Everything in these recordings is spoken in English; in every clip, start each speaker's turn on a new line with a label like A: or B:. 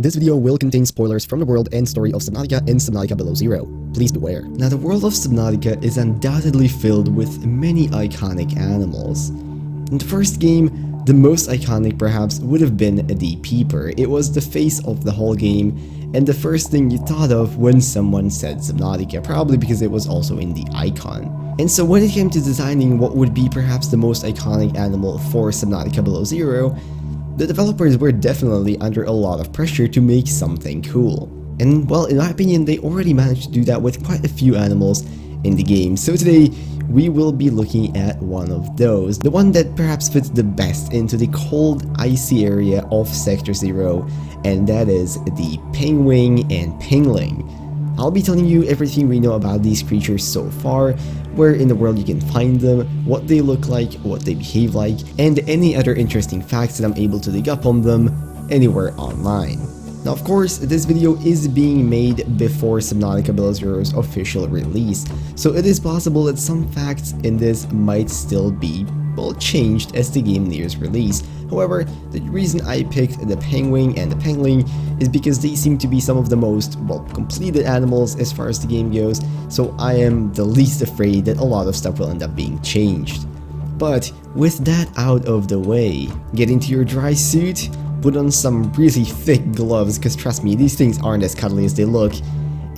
A: This video will contain spoilers from the world and story of Subnautica and Subnautica Below Zero. Please beware. Now, the world of Subnautica is undoubtedly filled with many iconic animals. In the first game, the most iconic perhaps would have been the Peeper. It was the face of the whole game, and the first thing you thought of when someone said Subnautica, probably because it was also in the icon. And so when it came to designing what would be perhaps the most iconic animal for Subnautica Below Zero, the developers were definitely under a lot of pressure to make something cool. And well, in my opinion, they already managed to do that with quite a few animals in the game. So today, we will be looking at one of those, the one that perhaps fits the best into the cold, icy area of Sector 0, and that is the Pengwing and Pengling. I'll be telling you everything we know about these creatures so far, where in the world you can find them, what they look like, what they behave like, and any other interesting facts that I'm able to dig up on them anywhere online. Now, of course, this video is being made before Subnautica Below Zero's official release, so it is possible that some facts in this might still be, well, changed as the game nears release. However, the reason I picked the Pengwing and the Pengling is because they seem to be some of the most, well, completed animals as far as the game goes, so I am the least afraid that a lot of stuff will end up being changed. But with that out of the way, get into your dry suit, put on some really thick gloves, because trust me, these things aren't as cuddly as they look,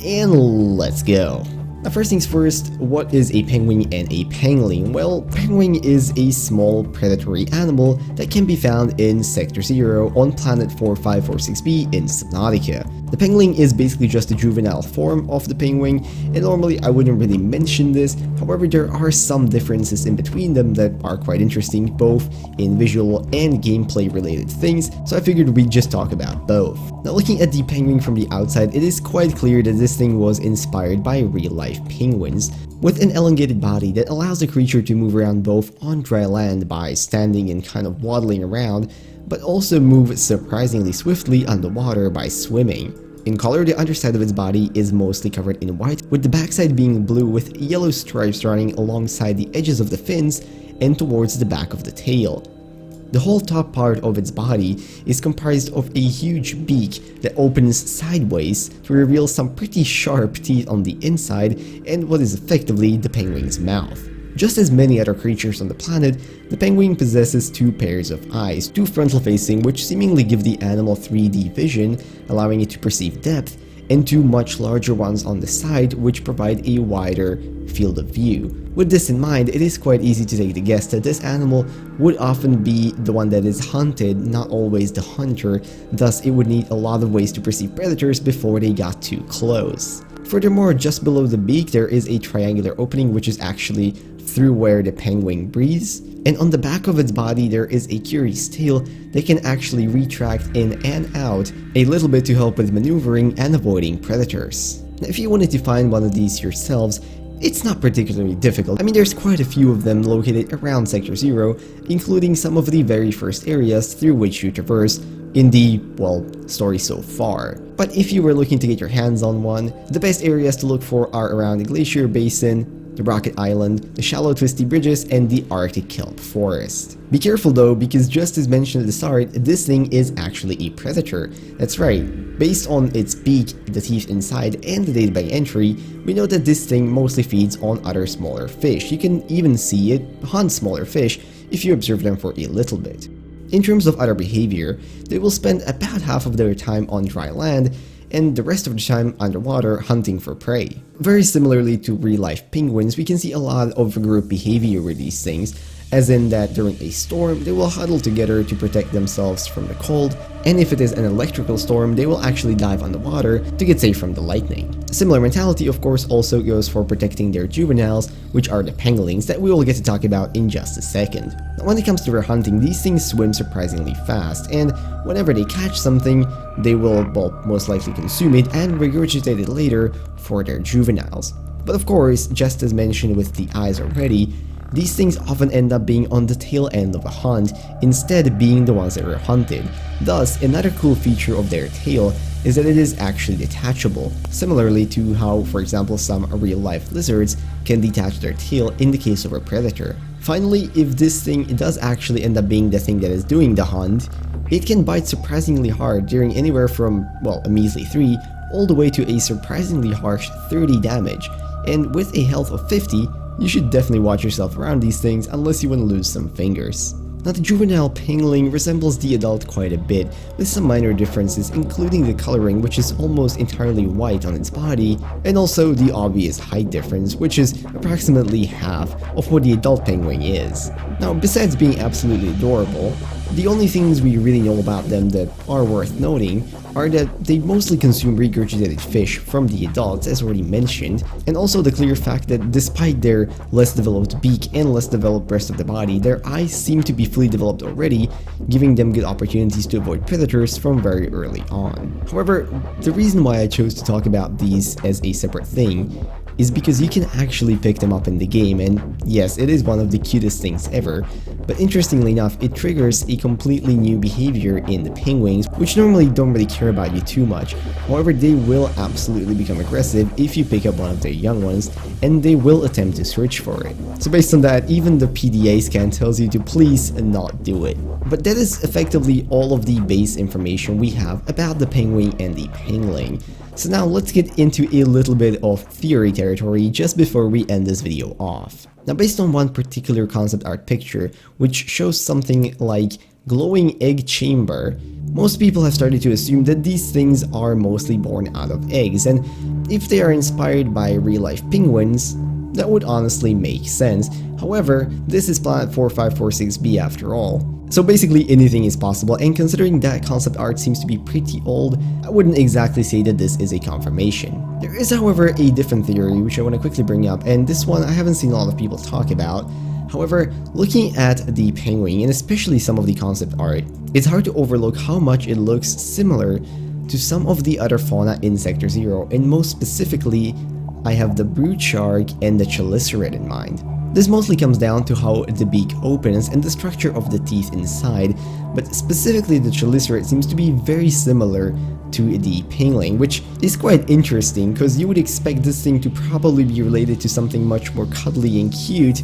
A: and let's go. Now, first things first, what is a Pengwing and a Pengling? Well, Pengwing is a small predatory animal that can be found in Sector 0 on planet 4546b in Subnautica. The Pengling is basically just a juvenile form of the Pengwing, and normally I wouldn't really mention this, however there are some differences in between them that are quite interesting, both in visual and gameplay related things, so I figured we'd just talk about both. Now, looking at the Pengwing from the outside, it is quite clear that this thing was inspired by real-life penguins, with an elongated body that allows the creature to move around both on dry land by standing and kind of waddling around, but also move surprisingly swiftly underwater by swimming. In color, the underside of its body is mostly covered in white, with the backside being blue with yellow stripes running alongside the edges of the fins and towards the back of the tail. The whole top part of its body is comprised of a huge beak that opens sideways to reveal some pretty sharp teeth on the inside and what is effectively the Pengwing's mouth. Just as many other creatures on the planet, the Pengwing possesses two pairs of eyes, two frontal-facing, which seemingly give the animal 3D vision, allowing it to perceive depth, and two much larger ones on the side, which provide a wider field of view. With this in mind, it is quite easy to take the guess that this animal would often be the one that is hunted, not always the hunter, thus it would need a lot of ways to perceive predators before they got too close. Furthermore, just below the beak there is a triangular opening which is actually through where the Pengwing breathes, and on the back of its body there is a curious tail that can actually retract in and out a little bit to help with maneuvering and avoiding predators. Now, if you wanted to find one of these yourselves, it's not particularly difficult. I mean, there's quite a few of them located around Sector 0, including some of the very first areas through which you traverse in the, well, story so far. But if you were looking to get your hands on one, the best areas to look for are around the Glacier Basin, the Rocket Island, the shallow twisty bridges, and the Arctic kelp forest. Be careful though, because just as mentioned at the start, this thing is actually a predator. That's right, based on its beak, the teeth inside, and the database entry, we know that this thing mostly feeds on other smaller fish. You can even see it hunt smaller fish if you observe them for a little bit. In terms of other behavior, they will spend about half of their time on dry land, and the rest of the time underwater hunting for prey. Very similarly to real-life penguins, we can see a lot of group behavior with these things, as in that during a storm, they will huddle together to protect themselves from the cold, and if it is an electrical storm, they will actually dive underwater to get safe from the lightning. A similar mentality, of course, also goes for protecting their juveniles, which are the penglings that we will get to talk about in just a second. Now, when it comes to their hunting, these things swim surprisingly fast, and whenever they catch something, they will, well, most likely consume it and regurgitate it later for their juveniles. But of course, just as mentioned with the eyes already, these things often end up being on the tail end of a hunt, instead being the ones that are hunted. Thus, another cool feature of their tail is that it is actually detachable, similarly to how, for example, some real-life lizards can detach their tail in the case of a predator. Finally, if this thing does actually end up being the thing that is doing the hunt, it can bite surprisingly hard, dealing anywhere from, well, a measly 3 all the way to a surprisingly harsh 30 damage, and with a health of 50, you should definitely watch yourself around these things unless you want to lose some fingers. Now, the juvenile pengling resembles the adult quite a bit, with some minor differences including the coloring, which is almost entirely white on its body, and also the obvious height difference, which is approximately half of what the adult penguin is. Now, besides being absolutely adorable, the only things we really know about them that are worth noting are that they mostly consume regurgitated fish from the adults, as already mentioned, and also the clear fact that despite their less developed beak and less developed rest of the body, their eyes seem to be fully developed already, giving them good opportunities to avoid predators from very early on. However, the reason why I chose to talk about these as a separate thing is because you can actually pick them up in the game, and yes, it is one of the cutest things ever, but interestingly enough, it triggers a completely new behavior in the Pengwings, which normally don't really care about you too much. However, they will absolutely become aggressive if you pick up one of their young ones, and they will attempt to search for it. So based on that, even the PDA scan tells you to please not do it. But that is effectively all of the base information we have about the Pengwing and the Pengling. So now let's get into a little bit of theory territory just before we end this video off. Now, based on one particular concept art picture, which shows something like glowing egg chamber, most people have started to assume that these things are mostly born out of eggs, and if they are inspired by real-life penguins, that would honestly make sense. However, this is Planet 4546b after all. So basically anything is possible, and considering that concept art seems to be pretty old, I wouldn't exactly say that this is a confirmation. There is, however, a different theory which I want to quickly bring up, and this one I haven't seen a lot of people talk about. However, looking at the penguin, and especially some of the concept art, it's hard to overlook how much it looks similar to some of the other fauna in Sector 0, and most specifically, I have the brood shark and the chelicerae in mind. This mostly comes down to how the beak opens and the structure of the teeth inside, but specifically the chelicerae seems to be very similar to the pengling, which is quite interesting because you would expect this thing to probably be related to something much more cuddly and cute,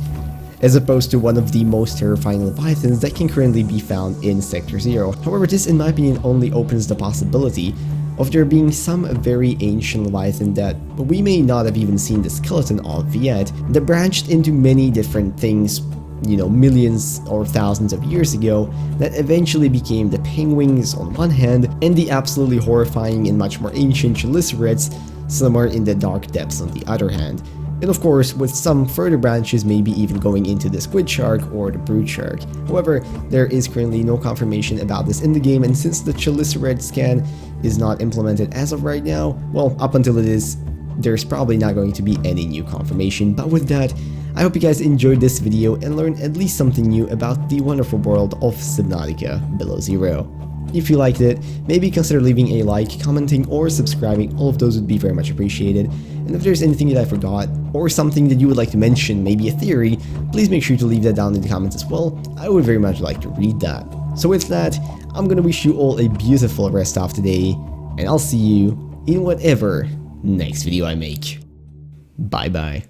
A: as opposed to one of the most terrifying leviathans that can currently be found in Sector 0. However, this in my opinion only opens the possibility of there being some very ancient leviathan that we may not have even seen the skeleton of yet, that branched into many different things, you know, millions or thousands of years ago, that eventually became the Pengwings on one hand, and the absolutely horrifying and much more ancient chelicerates somewhere in the dark depths on the other hand. And of course, with some further branches maybe even going into the squid shark or the brood shark. However, there is currently no confirmation about this in the game, and since the chelicerae scan is not implemented as of right now, well, up until it is, there's probably not going to be any new confirmation. But with that, I hope you guys enjoyed this video and learned at least something new about the wonderful world of Subnautica Below Zero. If you liked it, maybe consider leaving a like, commenting, or subscribing. All of those would be very much appreciated. And if there's anything that I forgot, or something that you would like to mention, maybe a theory, please make sure to leave that down in the comments as well. I would very much like to read that. So with that, I'm gonna wish you all a beautiful rest of today, and I'll see you in whatever next video I make. Bye bye.